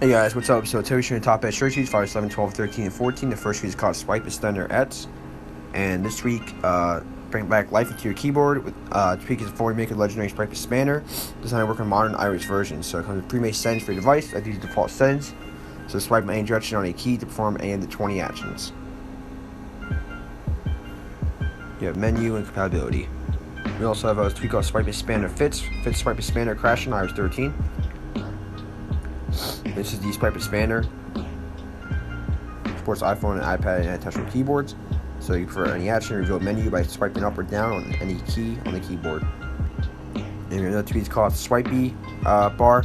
Hey guys, what's up? So today we're showing top 8 short sheets, 5, 11, 12, 13, and 14. The first sheet is called Swipe Extender Ets. And this week, bring back life into your keyboard. This week is before we make a legendary Swipe Expander. Designed to work on modern iOS versions. So it comes with pre-made settings for your device. I use default settings. So swipe in any direction on a key to perform any of the 20 actions. You have menu and compatibility. We also have a tweak called Swipe Expander Fits Swipe Expander crash on iOS 13. This is the Swipe Expander. Supports iPhone and iPad and touchscreen keyboards. So you prefer any action, reveal a menu by swiping up or down on any key on the keyboard. And another tweak is called Swipey bar.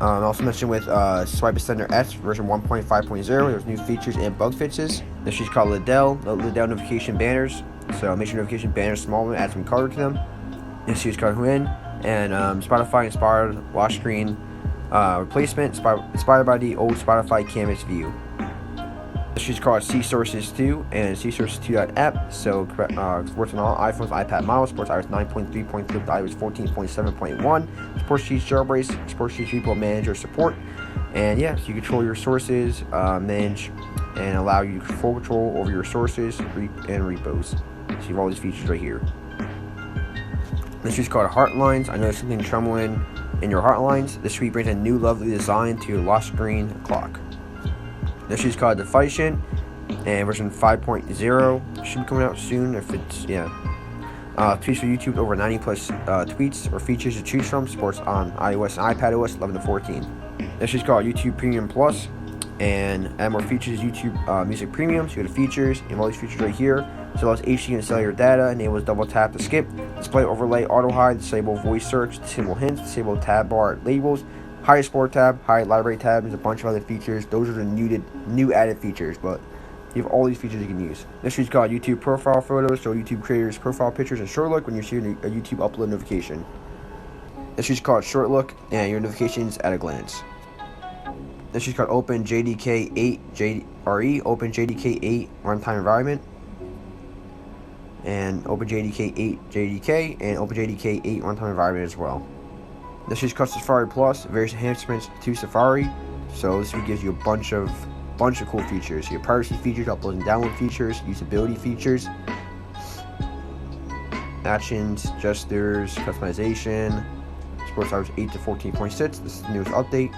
Also mentioned with Swipe Extender S version 1.5.0, there's new features and bug fixes. This is called Liddell notification banners. So make sure notification banners smaller and add some color to them. This is Checkra1n and Spotify inspired lock screen replacement inspired by the old Spotify canvas view. This is called C Sources 2 and C Sources 2.app. So supports on all iPhones, iPad models. Supports iOS 9.3.3 to iOS 14.7.1. Supports Cheats Jailbreaks. Supports Cheats Repo Manager support. And yeah, so you control your sources, manage, and allow you full control over your sources and repos. So you have all these features right here. This is called Heartlines. I know there's something trembling in your heartlines. This suite brings a new lovely design to your lock screen clock. This is called Defiant and version 5.0 should be coming out soon if it's tweets for YouTube over 90 plus tweets or features to choose from. Supports on iOS and iPadOS 11 to 14. This is called YouTube Premium Plus and add more features. YouTube Music Premium. So you go to features, you have all these features right here. So allows HD and cellular data, enables double tap to skip, display overlay, auto hide, disable voice search, disable hints, disable tab bar labels, hide explore tab, hide library tab. There's a bunch of other features. Those are the new added features, but you have all these features you can use. This is called YouTube Profile Photos, so YouTube creators' profile pictures and short look when you're seeing a YouTube upload notification. This is called Short Look and your notifications at a glance. This is called Open JDK 8 JRE, Open JDK 8 runtime environment, and Open JDK 8 JDK and Open JDK 8 runtime environment as well. This is called Safari Plus, various enhancements to Safari. So this gives you a bunch of cool features. Your privacy features, upload and download features, usability features, actions, gestures, customization. Supports iOS 8 to 14.6. This is the newest update.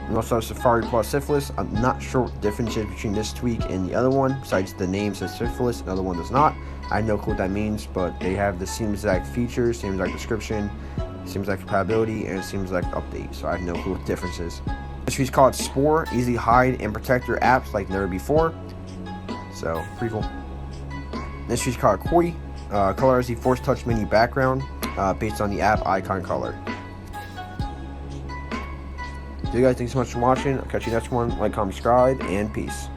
We also have Safari Plus Syphilis. I'm not sure what the difference is between this tweak and the other one, besides the name says Syphilis, the other one does not. I have no clue what that means, but they have the same exact features, same exact description, same exact compatibility, and same exact update, so I have no clue what the difference is. This feature is called Spore, easily hide and protect your apps like never before, so pretty cool. This feature is called Koi, color as the force touch menu background, based on the app icon color. So you guys, thanks so much for watching. I'll catch you next one. Like, comment, subscribe, and peace.